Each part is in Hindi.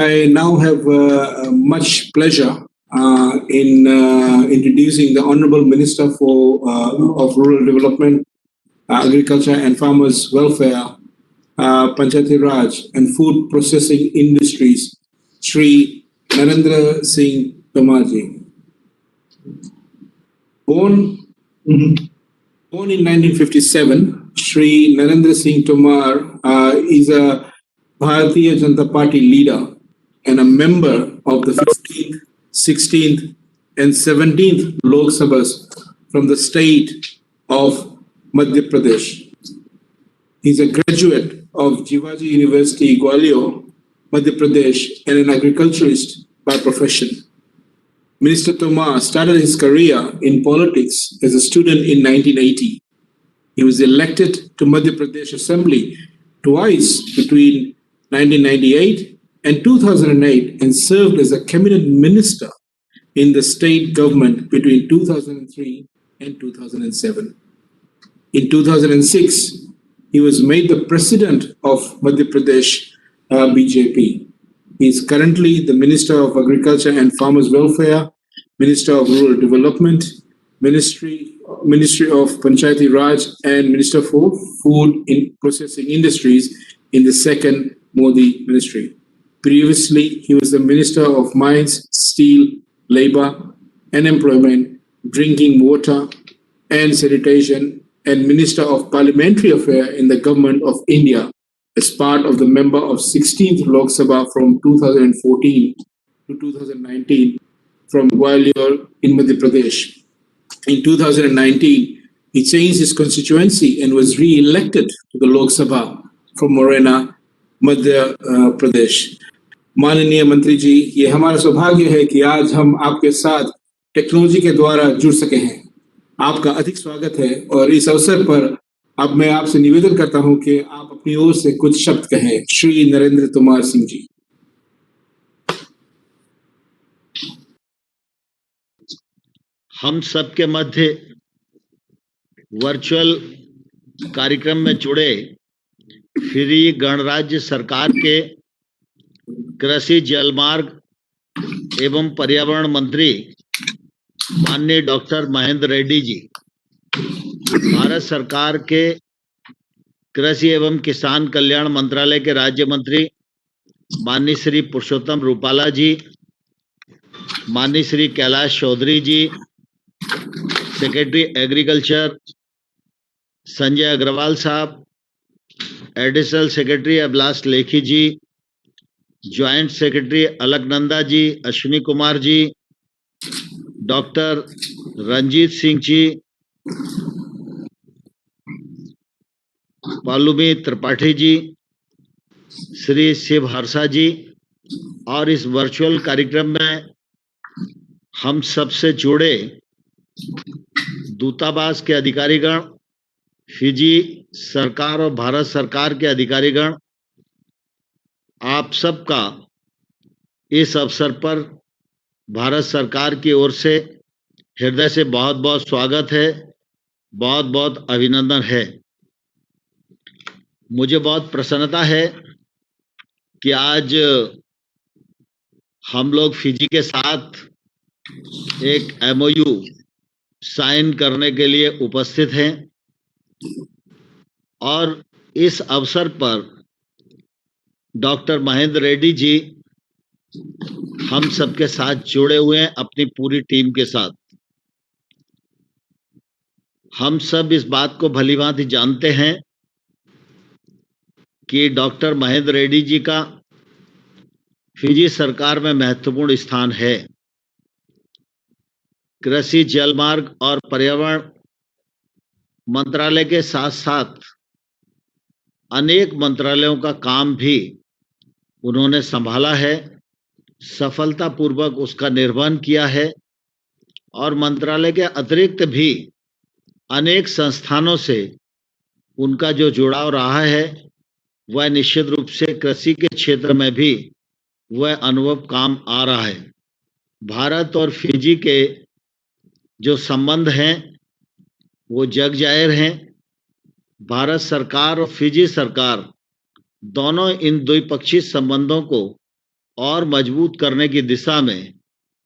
I now have much pleasure in introducing the Honorable Minister of Rural Development, Agriculture and Farmers Welfare, Panchayati Raj and Food Processing Industries, Sri Narendra Singh Tomar ji. Born in 1957, Sri Narendra Singh Tomar is a Bharatiya Janata Party leader and a member of the 15th, 16th and 17th Lok Sabhas from the state of Madhya Pradesh. He is a graduate of Jivaji University, Gwalior, Madhya Pradesh, and an agriculturist by profession. Minister Tomar started his career in politics as a student in 1980. He was elected to Madhya Pradesh Assembly twice between 1998 and 2008 and served as a cabinet minister in the state government between 2003 and 2007. In 2006, he was made the president of Madhya Pradesh BJP. He is currently the Minister of Agriculture and Farmers Welfare, Minister of Rural Development, Ministry of Panchayati Raj, and Minister for Food Processing Industries in the second Modi ministry. Previously, he was the Minister of Mines, Steel, Labor and Employment, Drinking Water and Sanitation, and Minister of Parliamentary Affairs in the Government of India as part of the member of 16th Lok Sabha from 2014 to 2019 from Gwalior in Madhya Pradesh. In 2019, he changed his constituency and was re-elected to the Lok Sabha from Morena, Madhya Pradesh. माननीय मंत्री जी, ये हमारा सौभाग्य है कि आज हम आपके साथ टेक्नोलॉजी के द्वारा जुड़ सके हैं। आपका अधिक स्वागत है और इस अवसर पर अब मैं आपसे निवेदन करता हूं कि आप अपनी ओर से कुछ शब्द कहें। श्री नरेंद्र तोमर सिंह जी। हम सबके मध्य वर्चुअल कार्यक्रम में जुड़े फ्री गणराज्य सरकार के कृषि, जलमार्ग एवं पर्यावरण मंत्री माननीय डॉक्टर महेंद्र रेड्डी जी, भारत सरकार के कृषि एवं किसान कल्याण मंत्रालय के राज्य मंत्री माननीय श्री पुरुषोत्तम रूपाला जी, माननीय श्री कैलाश चौधरी जी, सेक्रेटरी एग्रीकल्चर संजय अग्रवाल साहब, एडिशनल सेक्रेटरी अभिलाष लेखी जी, ज्वाइंट सेक्रेटरी अलकनंदा जी, अश्विनी कुमार जी, डॉक्टर रंजीत सिंह जी, पालुमी त्रिपाठी जी, श्री शिव हर्षा जी, और इस वर्चुअल कार्यक्रम में हम सबसे जुड़े दूतावास के अधिकारीगण, फिजी सरकार और भारत सरकार के अधिकारीगण, आप सबका इस अवसर पर भारत सरकार की ओर से हृदय से बहुत बहुत स्वागत है, बहुत बहुत अभिनंदन है। मुझे बहुत प्रसन्नता है कि आज हम लोग फिजी के साथ एक एमओयू साइन करने के लिए उपस्थित हैं और इस अवसर पर डॉक्टर महेंद्र रेड्डी जी हम सबके साथ जुड़े हुए हैं अपनी पूरी टीम के साथ। हम सब इस बात को भलीभांति जानते हैं कि डॉक्टर महेंद्र रेड्डी जी का फिजी सरकार में महत्वपूर्ण स्थान है। कृषि, जलमार्ग और पर्यावरण मंत्रालय के साथ साथ अनेक मंत्रालयों का काम भी उन्होंने संभाला है, सफलतापूर्वक उसका निर्वहन किया है और मंत्रालय के अतिरिक्त भी अनेक संस्थानों से उनका जो जुड़ाव रहा है वह निश्चित रूप से कृषि के क्षेत्र में भी वह अनुभव काम आ रहा है। भारत और फिजी के जो संबंध हैं वो जग जाहिर हैं। भारत सरकार और फिजी सरकार दोनों इन द्विपक्षीय संबंधों को और मजबूत करने की दिशा में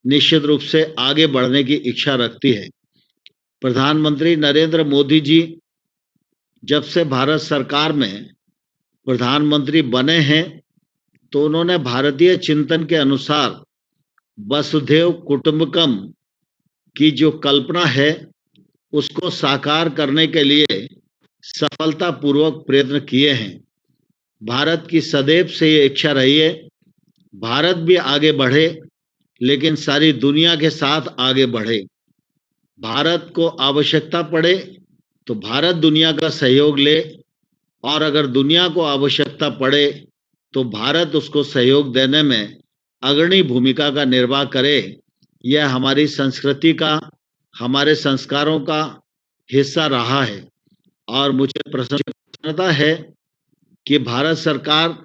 निश्चित रूप से आगे बढ़ने की इच्छा रखती है। प्रधानमंत्री नरेंद्र मोदी जी जब से भारत सरकार में प्रधानमंत्री बने हैं तो उन्होंने भारतीय चिंतन के अनुसार वसुधैव कुटुंबकम की जो कल्पना है उसको साकार करने के लिए सफलतापूर्वक प्रयत्न किए हैं। भारत की सदैव से ये इच्छा रही है भारत भी आगे बढ़े लेकिन सारी दुनिया के साथ आगे बढ़े। भारत को आवश्यकता पड़े तो भारत दुनिया का सहयोग ले और अगर दुनिया को आवश्यकता पड़े तो भारत उसको सहयोग देने में अग्रणी भूमिका का निर्वाह करे। यह हमारी संस्कृति का, हमारे संस्कारों का हिस्सा रहा है और मुझे प्रसन्नता है कि भारत सरकार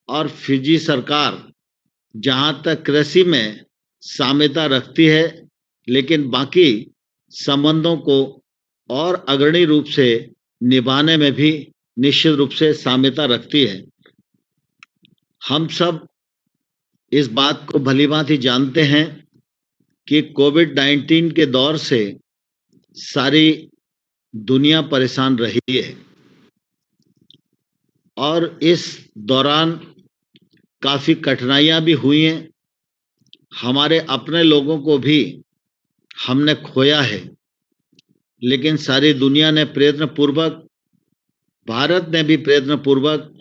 और फिजी सरकार जहां तक कृषि में साम्यता रखती है लेकिन बाकी संबंधों को और अग्रणी रूप से निभाने में भी निश्चित रूप से साम्यता रखती है। हम सब इस बात को भलीभांति जानते हैं कि कोविड-19 के दौर से सारी दुनिया परेशान रही है और इस दौरान काफी कठिनाइयां भी हुई हैं। हमारे अपने लोगों को भी हमने खोया है लेकिन सारी दुनिया ने प्रयत्न पूर्वक, भारत ने भी प्रयत्न पूर्वक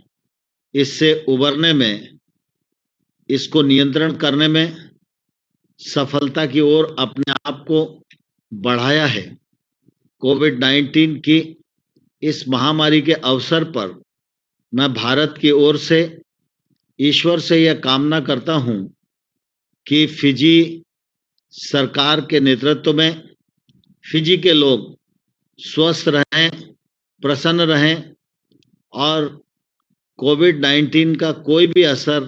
इससे उबरने में, इसको नियंत्रण करने में सफलता की ओर अपने आप को बढ़ाया है। कोविड-19 की इस महामारी के अवसर पर मैं भारत की ओर से ईश्वर से यह कामना करता हूं कि फिजी सरकार के नेतृत्व में फिजी के लोग स्वस्थ रहें, प्रसन्न रहें और कोविड-19 का कोई भी असर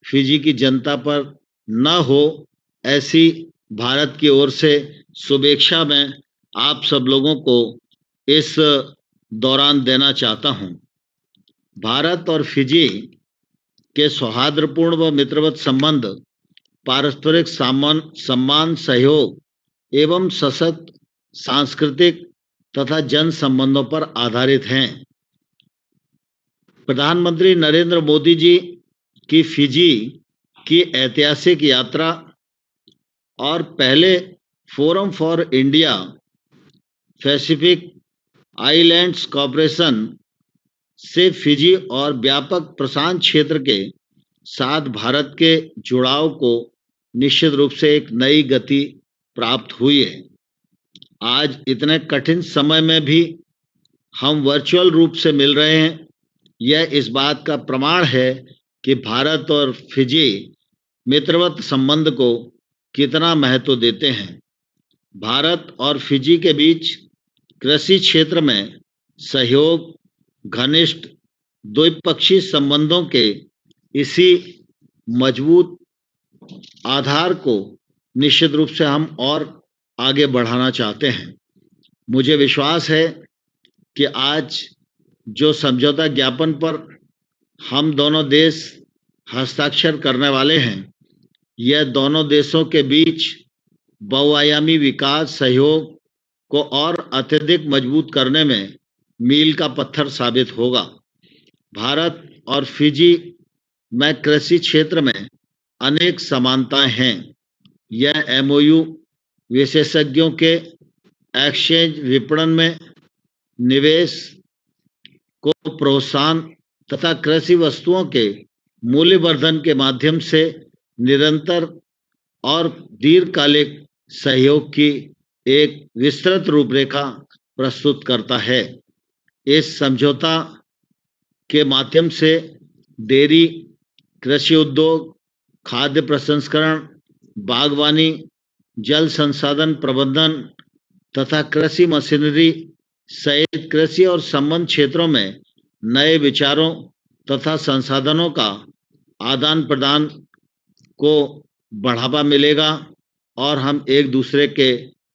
फिजी की जनता पर न हो, ऐसी भारत की ओर से शुभेच्छा मैं आप सब लोगों को इस दौरान देना चाहता हूं। भारत और फिजी के सौहार्दपूर्ण व मित्रवत संबंध पारस्परिक सम्मान, सहयोग एवं सशक्त सांस्कृतिक तथा जन संबंधों पर आधारित हैं। प्रधानमंत्री नरेंद्र मोदी जी की फिजी की ऐतिहासिक यात्रा और पहले forum for India Pacific islands corporation से फिजी और व्यापक प्रशांत क्षेत्र के साथ भारत के जुड़ाव को निश्चित रूप से एक नई गति प्राप्त हुई है। आज इतने कठिन समय में भी हम वर्चुअल रूप से मिल रहे हैं। यह इस बात का प्रमाण है कि भारत और फिजी मित्रवत संबंध को कितना महत्व देते हैं। भारत और फिजी के बीच कृषि क्षेत्र में सहयोग, घनिष्ठ द्विपक्षीय संबंधों के इसी मजबूत आधार को निश्चित रूप से हम और आगे बढ़ाना चाहते हैं। मुझे विश्वास है कि आज जो समझौता ज्ञापन पर हम दोनों देश हस्ताक्षर करने वाले हैं, यह दोनों देशों के बीच बहुआयामी विकास सहयोग को और अत्यधिक मजबूत करने में मील का पत्थर साबित होगा। भारत और फिजी में कृषि क्षेत्र में अनेक समानताएं हैं। यह एमओयू विशेषज्ञों के एक्सचेंज, विपणन में निवेश को प्रोत्साहन तथा कृषि वस्तुओं के मूल्यवर्धन के माध्यम से निरंतर और दीर्घकालिक सहयोग की एक विस्तृत रूपरेखा प्रस्तुत करता है। इस समझौता के माध्यम से डेयरी, कृषि उद्योग, खाद्य प्रसंस्करण, बागवानी, जल संसाधन प्रबंधन तथा कृषि मशीनरी सहित कृषि और संबंध क्षेत्रों में नए विचारों तथा संसाधनों का आदान प्रदान को बढ़ावा मिलेगा और हम एक दूसरे के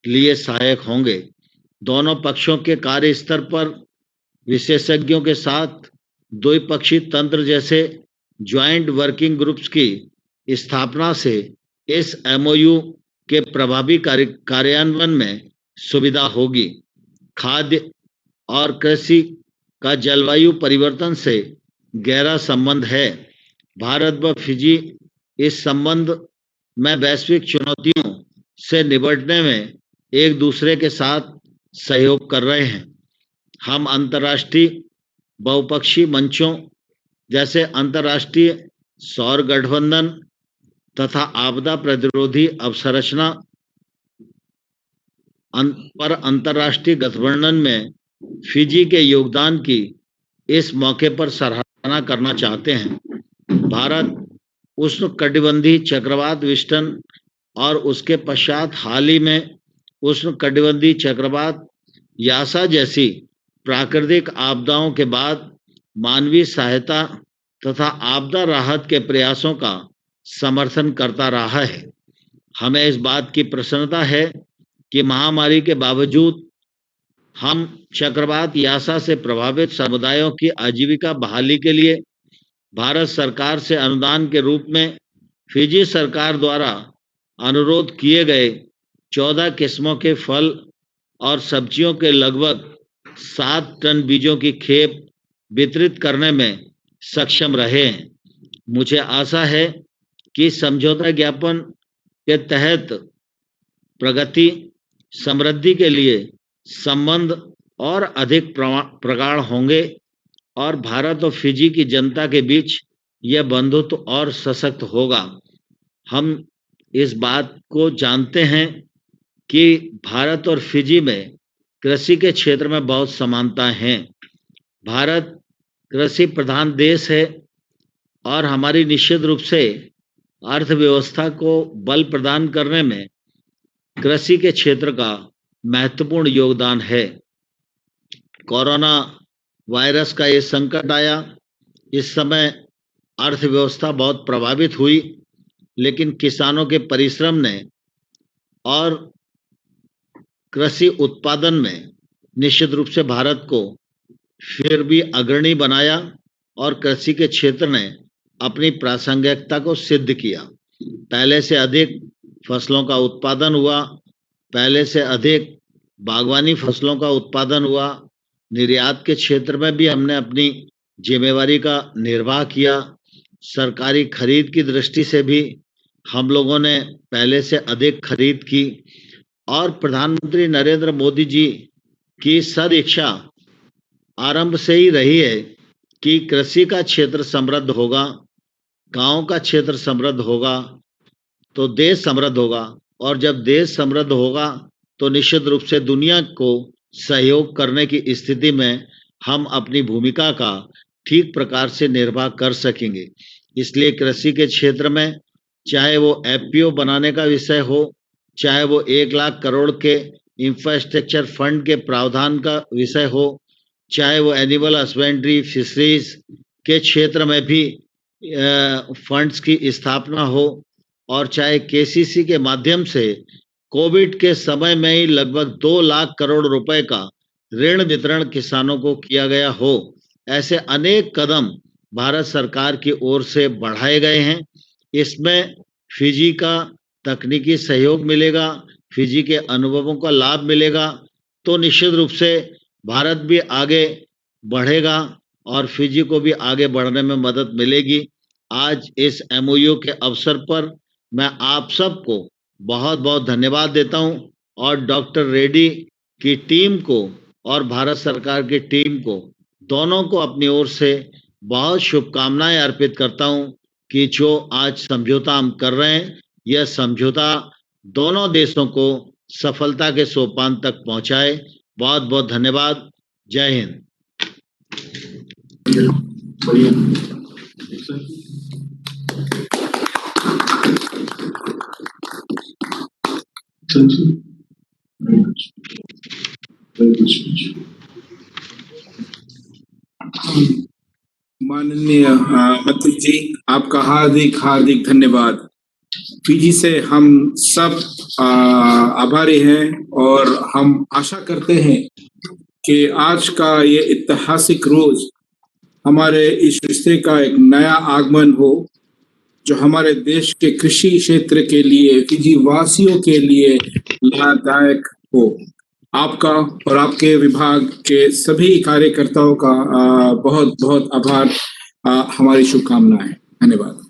लिए सहायक होंगे। दोनों पक्षों के कार्य स्तर पर विशेषज्ञों के साथ द्विपक्षीय तंत्र जैसे ज्वाइंट वर्किंग ग्रुप्स की स्थापना से इस एमओयू के प्रभावी कार्यान्वयन में सुविधा होगी। खाद्य और कृषि का जलवायु परिवर्तन से गहरा संबंध है। भारत व फिजी इस संबंध में वैश्विक चुनौतियों से निपटने में एक दूसरे के साथ सहयोग कर रहे हैं। हम अंतर्राष्ट्रीय बहुपक्षीय मंचों जैसे अंतर्राष्ट्रीय सौर गठबंधन तथा आपदा प्रतिरोधी अवसंरचना पर अंतर्राष्ट्रीय गठबंधन में फिजी के योगदान की इस मौके पर सराहना करना चाहते हैं। भारत उष्णकटिबंधीय चक्रवात विस्टन और उसके पश्चात हाल ही में उष्णकटिबंधीय चक्रवात यासा जैसी प्राकृतिक आपदाओं के बाद मानवीय सहायता तथा आपदा राहत के प्रयासों का समर्थन करता रहा है। हमें इस बात की प्रसन्नता है कि महामारी के बावजूद हम चक्रवात यासा से प्रभावित समुदायों की आजीविका बहाली के लिए भारत सरकार से अनुदान के रूप में फिजी सरकार द्वारा अनुरोध किए गए 14 किस्मों के फल और सब्जियों के लगभग 7 टन बीजों की खेप वितरित करने में सक्षम रहे हैं। मुझे आशा है कि समझौता ज्ञापन के तहत प्रगति समृद्धि के लिए संबंध और अधिक प्रगाढ़ होंगे और भारत और फिजी की जनता के बीच यह बंधुत्व और सशक्त होगा। हम इस बात को जानते हैं कि भारत और फिजी में कृषि के क्षेत्र में बहुत समानताएं हैं। भारत कृषि प्रधान देश है और हमारी निश्चित रूप से अर्थव्यवस्था को बल प्रदान करने में कृषि के क्षेत्र का महत्वपूर्ण योगदान है। कोरोना वायरस का ये संकट आया, इस समय अर्थव्यवस्था बहुत प्रभावित हुई, लेकिन किसानों के परिश्रम ने और कृषि उत्पादन में निश्चित रूप से भारत को फिर भी अग्रणी बनाया और कृषि के क्षेत्र ने अपनी प्रासंगिकता को सिद्ध किया। पहले से अधिक फसलों का उत्पादन हुआ, पहले से अधिक बागवानी फसलों का उत्पादन हुआ। निर्यात के क्षेत्र में भी हमने अपनी जिम्मेवारी का निर्वाह किया। सरकारी खरीद की दृष्टि से भी हम लोगों ने पहले से अधिक खरीद की और प्रधानमंत्री नरेंद्र मोदी जी की सदिच्छा आरंभ से ही रही है कि कृषि का क्षेत्र समृद्ध होगा, गांव का क्षेत्र समृद्ध होगा तो देश समृद्ध होगा, और जब देश समृद्ध होगा तो निश्चित रूप से दुनिया को सहयोग करने की स्थिति में हम अपनी भूमिका का ठीक प्रकार से निर्वाह कर सकेंगे। इसलिए कृषि के क्षेत्र में चाहे वो एफपीओ बनाने का विषय हो, चाहे वो 1 लाख करोड़ के इंफ्रास्ट्रक्चर फंड के प्रावधान का विषय हो, चाहे वो एनिमल हस्बेंड्री फिशरीज के क्षेत्र में भी फंड्स की स्थापना हो, और चाहे केसीसी के माध्यम से कोविड के समय में ही लगभग 2 लाख करोड़ रुपए का ऋण वितरण किसानों को किया गया हो। ऐसे अनेक कदम भारत सरकार की ओर से बढ़ाए गए हैं। इसमें फिजी का तकनीकी सहयोग मिलेगा, फिजी के अनुभवों का लाभ मिलेगा, तो निश्चित रूप से भारत भी आगे बढ़ेगा और फिजी को भी आगे बढ़ने में मदद मिलेगी। आज इस एमओयू के अवसर पर मैं आप सबको बहुत बहुत धन्यवाद देता हूं और डॉक्टर रेड्डी की टीम को और भारत सरकार की टीम को दोनों को अपनी ओर से बहुत शुभकामनाएं अर्पित करता हूं कि जो आज समझौता हम कर रहे हैं, यह समझौता दोनों देशों को सफलता के सोपान तक पहुंचाए। बहुत बहुत धन्यवाद। जय Hind. Thank you very much. Very good speech. माननीय मंत्री जी, आपका हार्दिक हार्दिक धन्यवाद। फिजी से हम सब आभारी हैं और हम आशा करते हैं कि आज का ये ऐतिहासिक रोज हमारे इस रिश्ते का एक नया आगमन हो जो हमारे देश के कृषि क्षेत्र के लिए, फिजी वासियों के लिए लाभदायक हो। आपका और आपके विभाग के सभी कार्यकर्ताओं का बहुत बहुत आभार, हमारी शुभकामनाएं। धन्यवाद।